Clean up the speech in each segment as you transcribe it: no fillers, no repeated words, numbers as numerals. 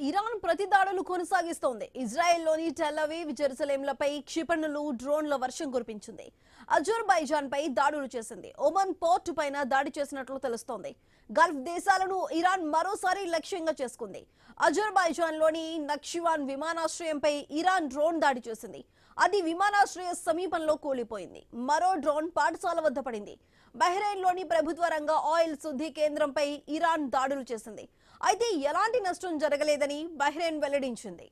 Iran ప్రతిదాడులు కొనసాగిస్తోంది. ఇజ్రాయెల్లోని Tel Aviv, జెరూసలేంలపై క్షిపణులు, డ్రోన్ల వర్షం కురిపించింది. అజర్బైజాన్ పై దాడులు చేసింది. ఒమన్ పోర్టు పైన దాడి చేసినట్లు తెలుస్తోంది. గల్ఫ్ దేశాలను ఇరాన్ మరోసారి లక్ష్యంగా చేసుకుంది. అజర్బైజాన్లోని నక్షివాన్ విమానాశ్రయంపై ఇరాన్ డ్రోన్ దాడి చేసింది. అది విమానాశ్రయ సమీపంలో కూలిపోయింది. మరో డ్రోన్ పాఠశాల వద్ద పడింది. బహ్రెయిన్లోని ప్రభుత్వ రంగ ఆయిల్ శుద్ధి కేంద్రంపై ఇరాన్ దాడులు చేసింది. అయితే ఎలాంటి నష్టం జరగలేదని బహ్రెయిన్ వెల్లడించింది.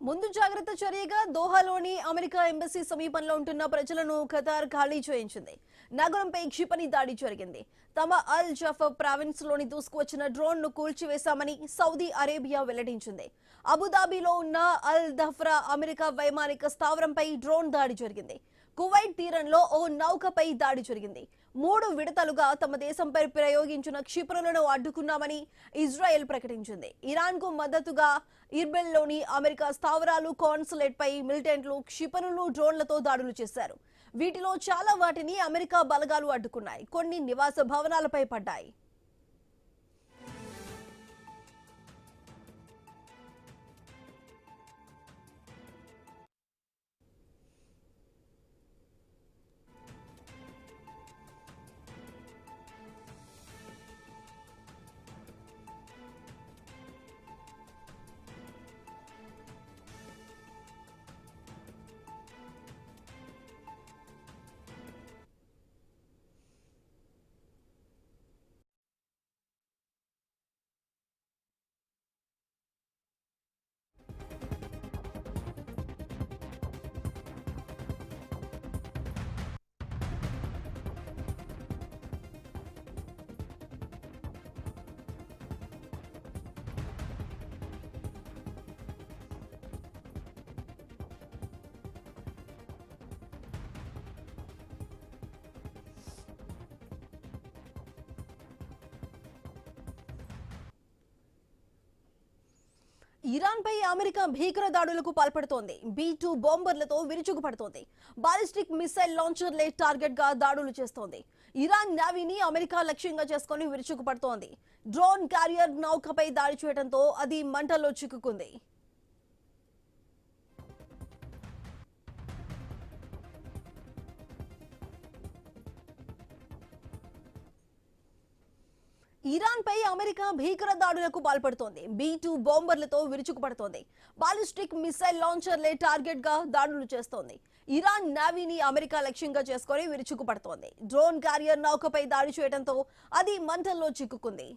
ముందు జాగ్రత్త చర్యగా దోహాలోని అమెరికా ఎంబసీ సమీపంలో ఉంటున్న ప్రజలను ఖతార్ ఖాళీ చేయించింది. నగరంపై క్షిపణి దాడి జరిగింది. తమ అల్ జఫర్ ప్రావిన్స్ లోని దూసుకువచ్చిన డ్రోన్ ను కూల్చివేశామని సౌదీ అరేబియా వెల్లడించింది. అబుదాబిలో ఉన్న అల్ దఫ్రా అమెరికా వైమానిక స్థావరంపై డ్రోన్ దాడి జరిగింది. కువైట్ తీరంలో ఓ నౌకపై దాడి జరిగింది. 3 విడతలుగా తమ దేశంపై ప్రయోగించిన క్షిపణులను అడ్డుకున్నామని ఇజ్రాయెల్ ప్రకటించింది. ఇరాన్ కు మద్దతుగా ఇర్బిల్లోని అమెరికా స్థావరాలు, కాన్సులేట్ పై మిలిటెంట్లు క్షిపణులు, డ్రోన్లతో దాడులు చేశారు. వీటిలో చాలా వాటిని అమెరికా బలగాలు అడ్డుకున్నాయి. కొన్ని నివాస భవనాలపై పడ్డాయి. ఇరాన్ పై అమెరికా భీకర దాడులకు పాల్పడుతోంది. B-2 బాంబర్లతో విరుచుకుపడుతోంది. బాలిస్టిక్ మిసైల్ లాంచర్లే టార్గెట్ గా దాడులు చేస్తోంది. ఇరాన్ నేవీని అమెరికా లక్ష్యంగా చేసుకుని విరుచుకుపడుతోంది. డ్రోన్ క్యారియర్ నౌకపై దాడి చేయడంతో అది మంటల్లో చిక్కుకుంది. ఇరాన్ పై అమెరికా భీకర దాడులకు పాల్పడుతోంది. B-2 బాంబర్లతో విరుచుకుపడుతోంది. బాలిస్టిక్ మిసైల్ లాంచర్లే టార్గెట్ గా దాడులు చేస్తోంది. ఇరాన్ నేవీని అమెరికా లక్ష్యంగా చేసుకుని విరుచుకుపడుతోంది. డ్రోన్ క్యారియర్ నౌకపై దాడి చేయడంతో అది మంటల్లో చిక్కుకుంది.